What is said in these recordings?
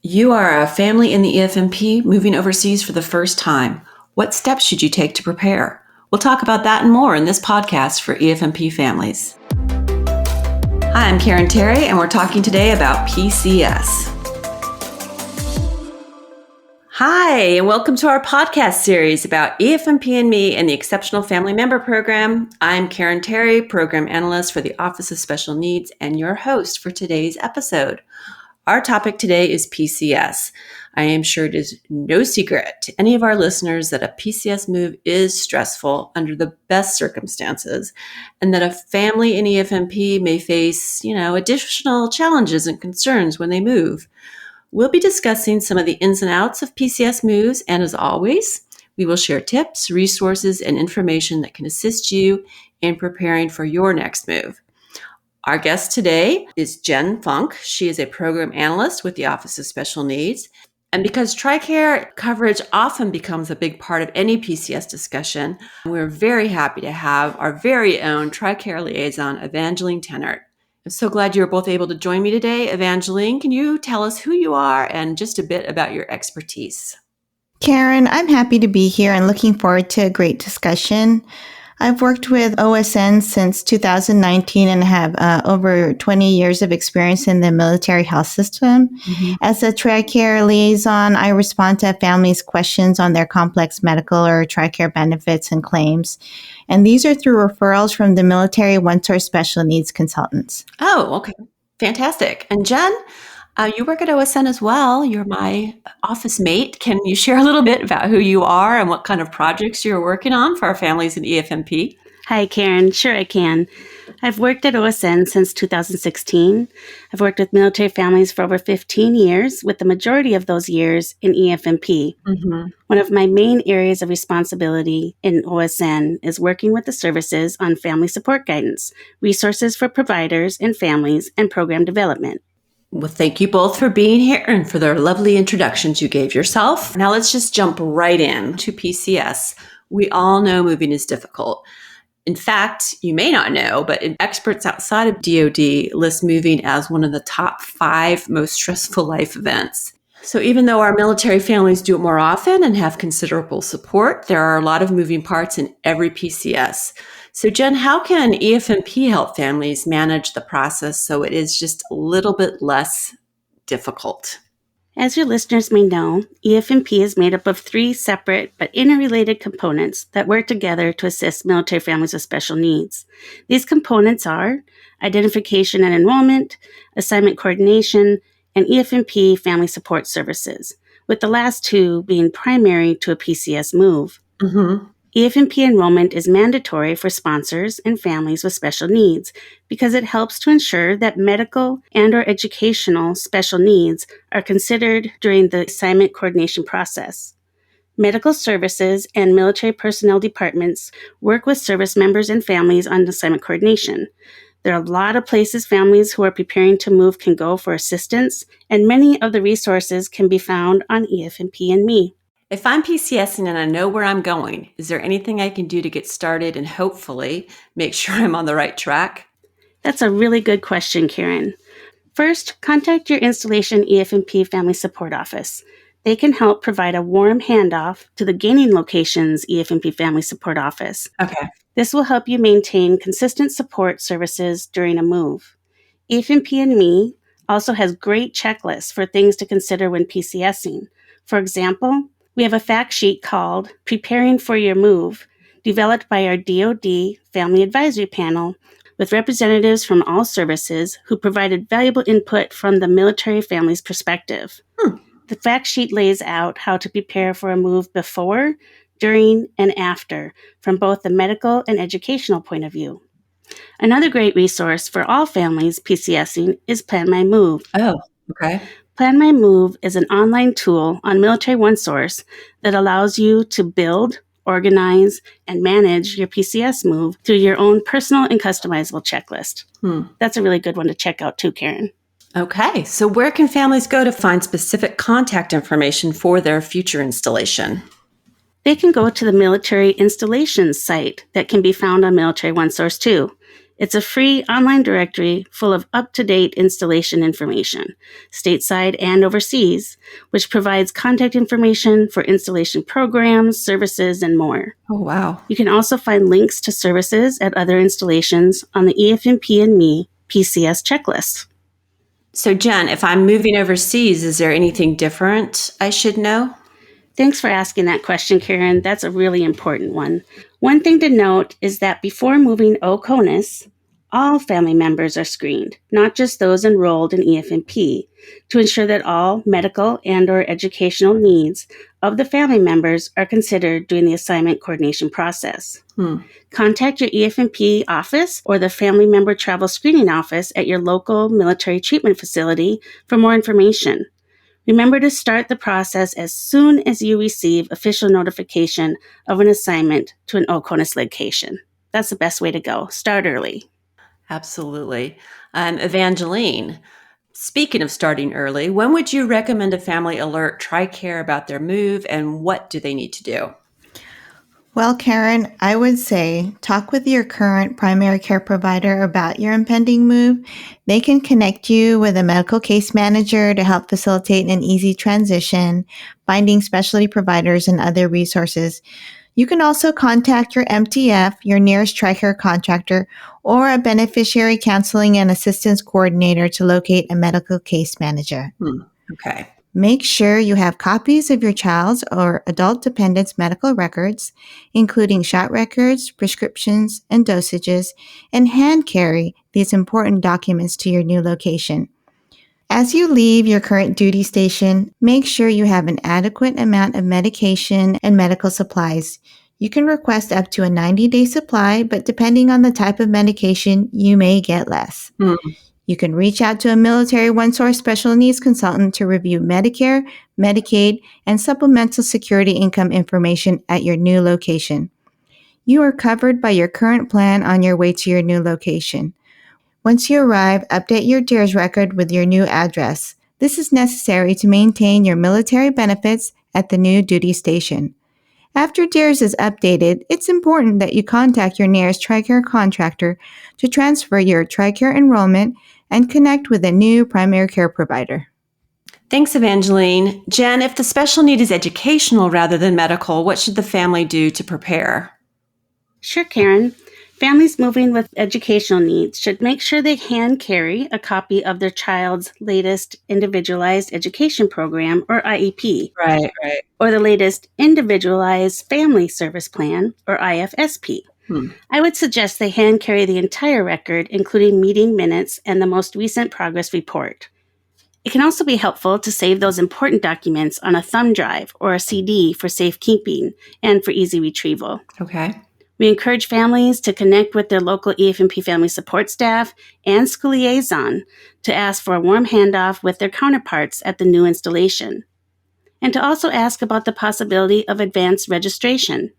You are a family in the EFMP moving overseas for the first time. What steps should you take to prepare? We'll talk about that and more in this podcast for EFMP families. Hi, I'm Karen Terry, and we're talking today about PCS. Hi, and welcome to our podcast series about EFMP and me and the Exceptional Family Member Program. I'm Karen Terry, Program Analyst for the Office of Special Needs, and your host for today's episode. Our topic today is PCS. I am sure it is no secret to any of our listeners that a PCS move is stressful under the best circumstances, and that a family in EFMP may face, additional challenges and concerns when they move. We'll be discussing some of the ins and outs of PCS moves, and as always, we will share tips, resources, and information that can assist you in preparing for your next move. Our guest today is Jenne Funk. She is a program analyst with the Office of Special Needs. And because TRICARE coverage often becomes a big part of any PCS discussion, we're very happy to have our very own TRICARE liaison, Evangeline Tennort. I'm so glad you're both able to join me today. Evangeline, can you tell us who you are and just a bit about your expertise? Karen, I'm happy to be here and looking forward to a great discussion. I've worked with OSN since 2019 and have over 20 years of experience in the military health system. Mm-hmm. As a TRICARE liaison, I respond to families' questions on their complex medical or TRICARE benefits and claims. And these are through referrals from the military one-source special needs consultants. Oh, okay. Fantastic. And Jen, you work at OSN as well. You're my office mate. Can you share a little bit about who you are and what kind of projects you're working on for our families in EFMP? Hi, Karen. Sure, I can. I've worked at OSN since 2016. I've worked with military families for over 15 years, with the majority of those years in EFMP. Mm-hmm. One of my main areas of responsibility in OSN is working with the services on family support guidance, resources for providers and families, and program development. Well, thank you both for being here and for their lovely introductions you gave yourself. Now let's just jump right in to PCS. We all know moving is difficult. In fact, you may not know, but experts outside of DoD list moving as one of the top 5 most stressful life events. So even though our military families do it more often and have considerable support, there are a lot of moving parts in every PCS. So Jen, how can EFMP help families manage the process so it is just a little bit less difficult? As your listeners may know, EFMP is made up of 3 separate but interrelated components that work together to assist military families with special needs. These components are identification and enrollment, assignment coordination, and EFMP family support services, with the last 2 being primary to a PCS move. Mm-hmm. EFMP enrollment is mandatory for sponsors and families with special needs because it helps to ensure that medical and/or educational special needs are considered during the assignment coordination process. Medical services and military personnel departments work with service members and families on assignment coordination. There are a lot of places families who are preparing to move can go for assistance, and many of the resources can be found on EFMP and Me. If I'm PCSing and I know where I'm going, is there anything I can do to get started and hopefully make sure I'm on the right track? That's a really good question, Karen. First, contact your installation EFMP Family Support Office. They can help provide a warm handoff to the gaining location's EFMP Family Support Office. Okay. This will help you maintain consistent support services during a move. EFMP and Me also has great checklists for things to consider when PCSing. For example, we have a fact sheet called Preparing for Your Move, developed by our DoD Family Advisory Panel with representatives from all services who provided valuable input from the military family's perspective. The fact sheet lays out how to prepare for a move before, during, and after from both the medical and educational point of view. Another great resource for all families PCSing is Plan My Move. Oh, okay. Plan My Move is an online tool on Military OneSource that allows you to build, organize, and manage your PCS move through your own personal and customizable checklist. That's a really good one to check out too, Karen. Okay, so where can families go to find specific contact information for their future installation? They can go to the military installations site that can be found on Military OneSource too. It's a free online directory full of up-to-date installation information, stateside and overseas, which provides contact information for installation programs, services, and more. Oh, wow. You can also find links to services at other installations on the EFMP and Me PCS checklist. So, Jen, if I'm moving overseas, is there anything different I should know? Thanks for asking that question, Karen. That's a really important one. One thing to note is that before moving OCONUS, all family members are screened, not just those enrolled in EFMP, to ensure that all medical and/or educational needs of the family members are considered during the assignment coordination process. Contact your EFMP office or the Family Member Travel Screening Office at your local military treatment facility for more information. Remember to start the process as soon as you receive official notification of an assignment to an OCONUS location. That's the best way to go. Start early. Absolutely. Evangeline, speaking of starting early, when would you recommend a family alert TRICARE about their move, and what do they need to do? Well, Karen, I would say talk with your current primary care provider about your impending move. They can connect you with a medical case manager to help facilitate an easy transition, finding specialty providers and other resources. You can also contact your MTF, your nearest TRICARE contractor, or a beneficiary counseling and assistance coordinator to locate a medical case manager. Okay. Make sure you have copies of your child's or adult dependent's medical records, including shot records, prescriptions, and dosages, and hand carry these important documents to your new location. As you leave your current duty station, make sure you have an adequate amount of medication and medical supplies. You can request up to a 90-day supply, but depending on the type of medication, you may get less. You can reach out to a military one-source special needs consultant to review Medicare, Medicaid, and supplemental security income information at your new location. You are covered by your current plan on your way to your new location. Once you arrive, update your DARES record with your new address. This is necessary to maintain your military benefits at the new duty station. After DARES is updated, it's important that you contact your nearest TRICARE contractor to transfer your TRICARE enrollment and connect with a new primary care provider. Thanks, Evangeline. Jen, if the special need is educational rather than medical, what should the family do to prepare? Sure, Karen. Families moving with educational needs should make sure they hand carry a copy of their child's latest Individualized Education Program, or IEP. Right. Or the latest Individualized Family Service Plan, or IFSP. I would suggest they hand carry the entire record, including meeting minutes and the most recent progress report. It can also be helpful to save those important documents on a thumb drive or a CD for safekeeping and for easy retrieval. Okay. We encourage families to connect with their local EFMP family support staff and school liaison to ask for a warm handoff with their counterparts at the new installation, and to also ask about the possibility of advanced registration.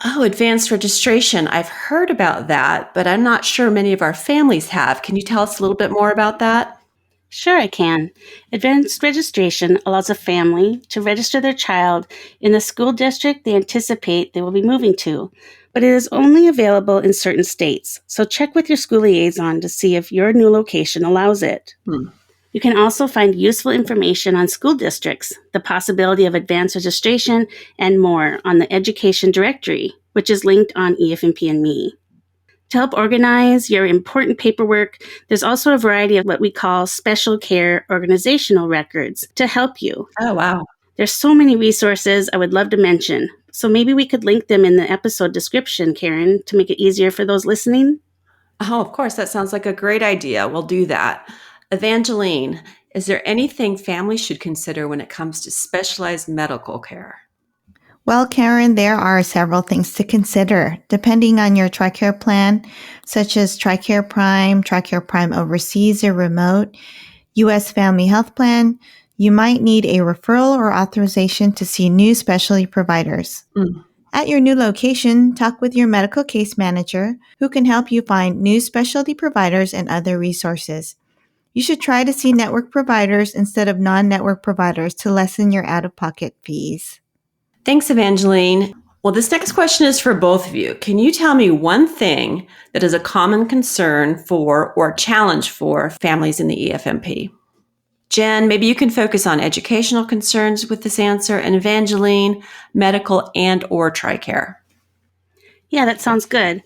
Oh, advanced registration. I've heard about that, but I'm not sure many of our families have. Can you tell us a little bit more about that? Sure, I can. Advanced registration allows a family to register their child in the school district they anticipate they will be moving to, but it is only available in certain states, so check with your school liaison to see if your new location allows it. You can also find useful information on school districts, the possibility of advanced registration, and more on the Education Directory, which is linked on EFMP and Me. To help organize your important paperwork, there's also a variety of what we call special care organizational records to help you. Oh, wow. There's so many resources I would love to mention, so maybe we could link them in the episode description, Karen, to make it easier for those listening. Oh, of course. That sounds like a great idea. We'll do that. Evangeline, is there anything families should consider when it comes to specialized medical care? Well, Karen, there are several things to consider depending on your TRICARE plan, such as TRICARE Prime Overseas or Remote, U.S. Family Health Plan. You might need a referral or authorization to see new specialty providers. At your new location, talk with your medical case manager who can help you find new specialty providers and other resources. You should try to see network providers instead of non-network providers to lessen your out-of-pocket fees. Thanks, Evangeline. Well, this next question is for both of you. Can you tell me one thing that is a common concern for or challenge for families in the EFMP? Jen, maybe you can focus on educational concerns with this answer, and Evangeline, medical and or TRICARE. Yeah, that sounds good.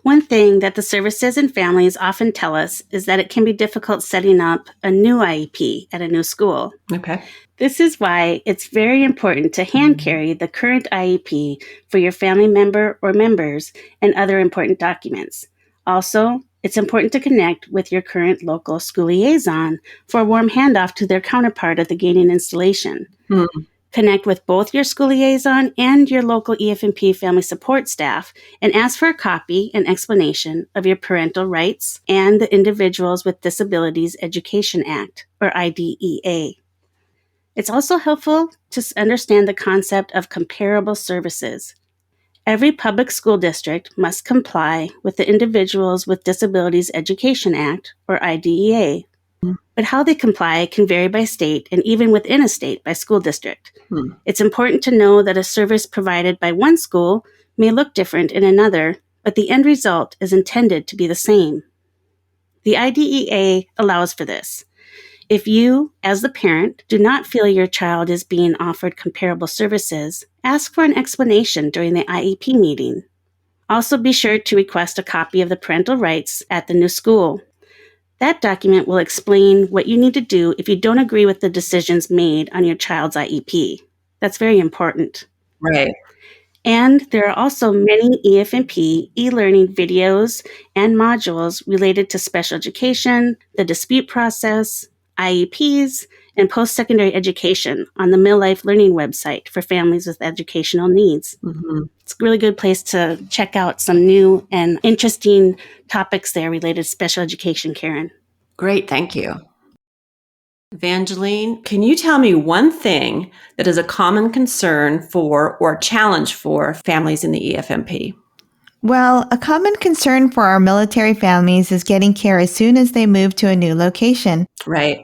One thing that the services and families often tell us is that it can be difficult setting up a new IEP at a new school. Okay. This is why it's very important to hand carry the current IEP for your family member or members and other important documents. Also, it's important to connect with your current local school liaison for a warm handoff to their counterpart at the gaining installation. Connect with both your school liaison and your local EFMP family support staff and ask for a copy and explanation of your parental rights and the Individuals with Disabilities Education Act, or IDEA. It's also helpful to understand the concept of comparable services. Every public school district must comply with the Individuals with Disabilities Education Act, or IDEA. But how they comply can vary by state and even within a state by school district. It's important to know that a service provided by one school may look different in another, but the end result is intended to be the same. The IDEA allows for this. If you, as the parent, do not feel your child is being offered comparable services, ask for an explanation during the IEP meeting. Also be sure to request a copy of the parental rights at the new school. That document will explain what you need to do if you don't agree with the decisions made on your child's IEP. That's very important. Right. And there are also many EFMP e-learning videos and modules related to special education, the dispute process, IEPs, and post-secondary education on the Mill Life Learning website for families with educational needs. It's a really good place to check out some new and interesting topics there related to special education, Karen. Great, thank you. Evangeline, can you tell me one thing that is a common concern for or challenge for families in the EFMP? Well, a common concern for our military families is getting care as soon as they move to a new location. Right.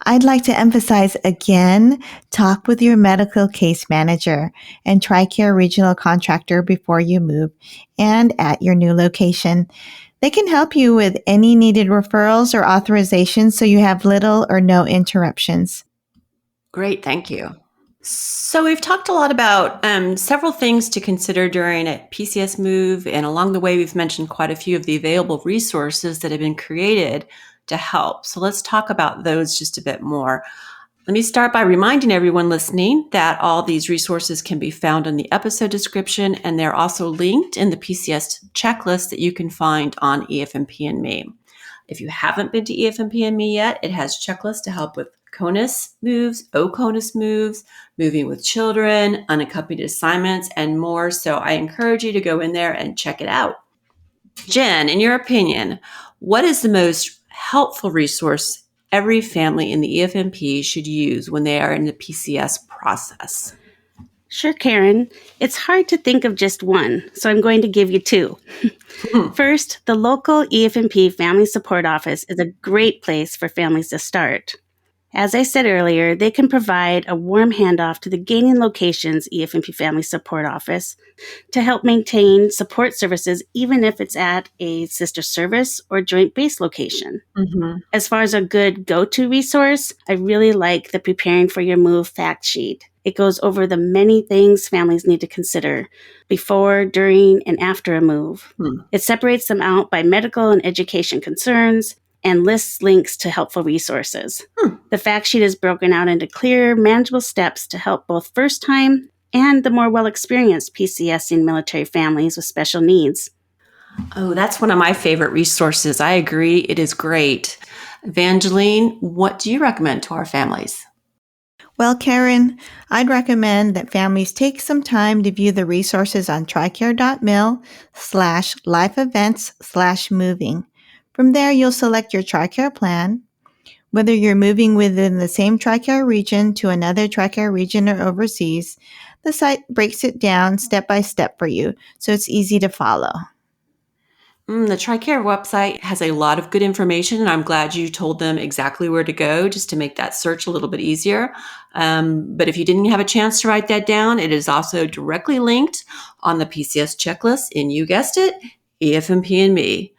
I'd like to emphasize again, talk with your medical case manager and TRICARE regional contractor before you move and at your new location. They can help you with any needed referrals or authorizations so you have little or no interruptions. Great, thank you. So we've talked a lot about several things to consider during a PCS move, and along the way we've mentioned quite a few of the available resources that have been created to help. So let's talk about those just a bit more. Let me start by reminding everyone listening that all these resources can be found in the episode description, and they're also linked in the PCS checklist that you can find on EFMP and Me. If you haven't been to EFMP and Me yet, it has checklists to help with CONUS moves, OCONUS moves, moving with children, unaccompanied assignments, and more. So I encourage you to go in there and check it out. Jen, in your opinion, what is the most helpful resource every family in the EFMP should use when they are in the PCS process? Sure, Karen. It's hard to think of just one, so I'm going to give you two. First, the local EFMP Family Support Office is a great place for families to start. As I said earlier, they can provide a warm handoff to the gaining location's EFMP Family Support Office to help maintain support services, even if it's at a sister service or joint base location. As far as a good go-to resource, I really like the Preparing for Your Move fact sheet. It goes over the many things families need to consider before, during, and after a move. It separates them out by medical and education concerns and lists links to helpful resources. The fact sheet is broken out into clear, manageable steps to help both first-time and the more well-experienced PCSing military families with special needs. Oh, that's one of my favorite resources. I agree. It is great. Evangeline, what do you recommend to our families? Well, Karen, I'd recommend that families take some time to view the resources on tricare.mil/life-events/moving. From there, you'll select your TRICARE plan. Whether you're moving within the same TRICARE region to another TRICARE region or overseas, the site breaks it down step by step for you, so it's easy to follow. The TRICARE website has a lot of good information, and I'm glad you told them exactly where to go just to make that search a little bit easier. But if you didn't have a chance to write that down, it is also directly linked on the PCS checklist, and you guessed it, EFMP and me.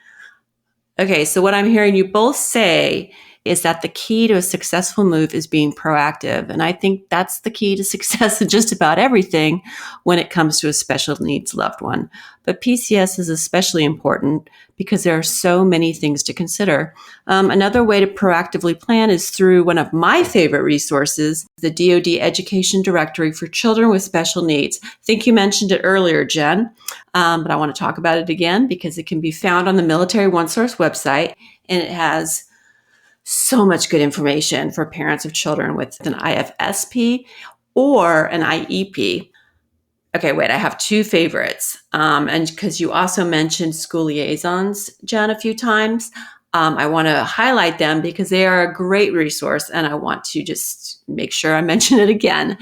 Okay, so what I'm hearing you both say is that the key to a successful move is being proactive. And I think that's the key to success in just about everything when it comes to a special needs loved one. But PCS is especially important because there are so many things to consider. Another way to proactively plan is through one of my favorite resources, the DoD Education Directory for Children with Special Needs. I think you mentioned it earlier, Jen, but I want to talk about it again because it can be found on the Military OneSource website, and it has so much good information for parents of children with an IFSP or an IEP. Okay, wait, I have two favorites. And because you also mentioned school liaisons, Jen, a few times, I want to highlight them because they are a great resource, and I want to just make sure I mention it again.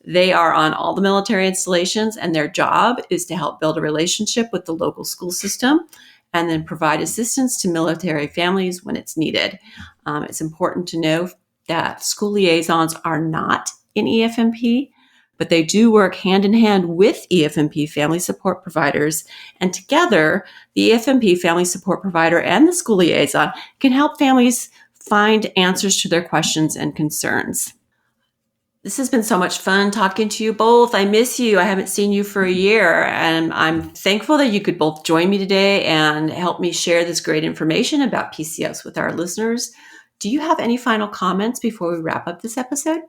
They are on all the military installations, and their job is to help build a relationship with the local school system and then provide assistance to military families when it's needed. It's important to know that school liaisons are not in EFMP, but they do work hand in hand with EFMP family support providers. And together, the EFMP family support provider and the school liaison can help families find answers to their questions and concerns. This has been so much fun talking to you both. I miss you. I haven't seen you for a year, and I'm thankful that you could both join me today and help me share this great information about PCS with our listeners. Do you have any final comments before we wrap up this episode?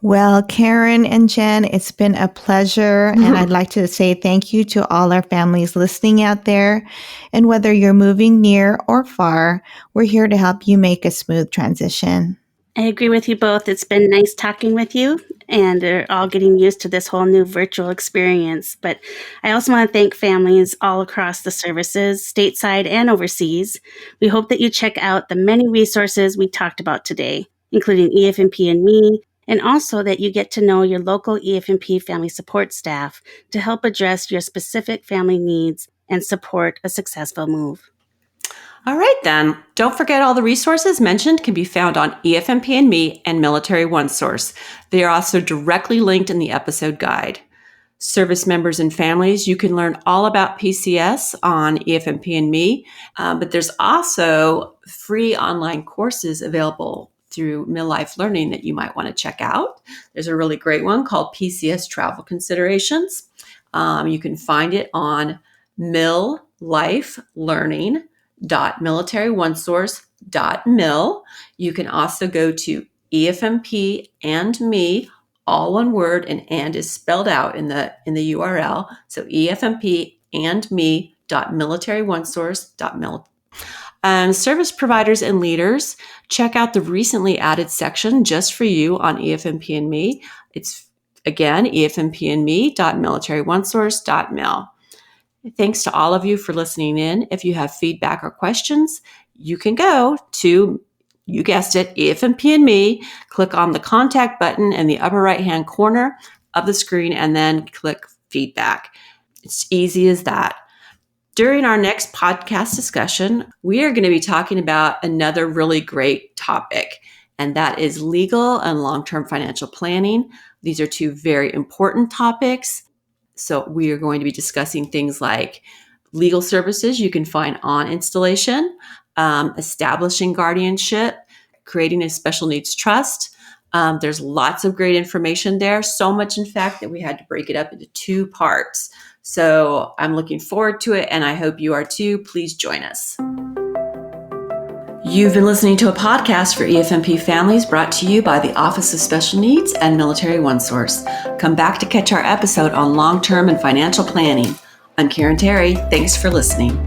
Well, Karen and Jen, it's been a pleasure. And I'd like to say thank you to all our families listening out there. And whether you're moving near or far, we're here to help you make a smooth transition. I agree with you both. It's been nice talking with you, and they're all getting used to this whole new virtual experience. But I also want to thank families all across the services, stateside and overseas. We hope that you check out the many resources we talked about today, including EFMP and me, and also that you get to know your local EFMP family support staff to help address your specific family needs and support a successful move. All right, then. Don't forget all the resources mentioned can be found on EFMP and me and Military OneSource. They are also directly linked in the episode guide. Service members and families, you can learn all about PCS on EFMP and me, but there's also free online courses available through MilLife Learning that you might want to check out. There's a really great one called PCS Travel Considerations. You can find it on millifelearning.military1source.mil. You can also go to EFMP and me, all one word, and is spelled out in the URL. So EFMP and me.military1source.mil. Service providers and leaders, check out the recently added section just for you on EFMP and me. It's again efmpandme.military1source.mil. Thanks to all of you for listening in. If you have feedback or questions, you can go to, you guessed it, EFMP and me, click on the contact button in the upper right-hand corner of the screen, and then click feedback. It's easy as that. During our next podcast discussion, we are going to be talking about another really great topic, and that is legal and long-term financial planning. These are two very important topics. So we are going to be discussing things like legal services you can find on installation, establishing guardianship, creating a special needs trust. There's lots of great information there. So much, in fact, that we had to break it up into 2 parts. So I'm looking forward to it, and I hope you are too. Please join us. You've been listening to a podcast for EFMP families brought to you by the Office of Special Needs and Military OneSource. Come back to catch our episode on long-term and financial planning. I'm Karen Terry. Thanks for listening.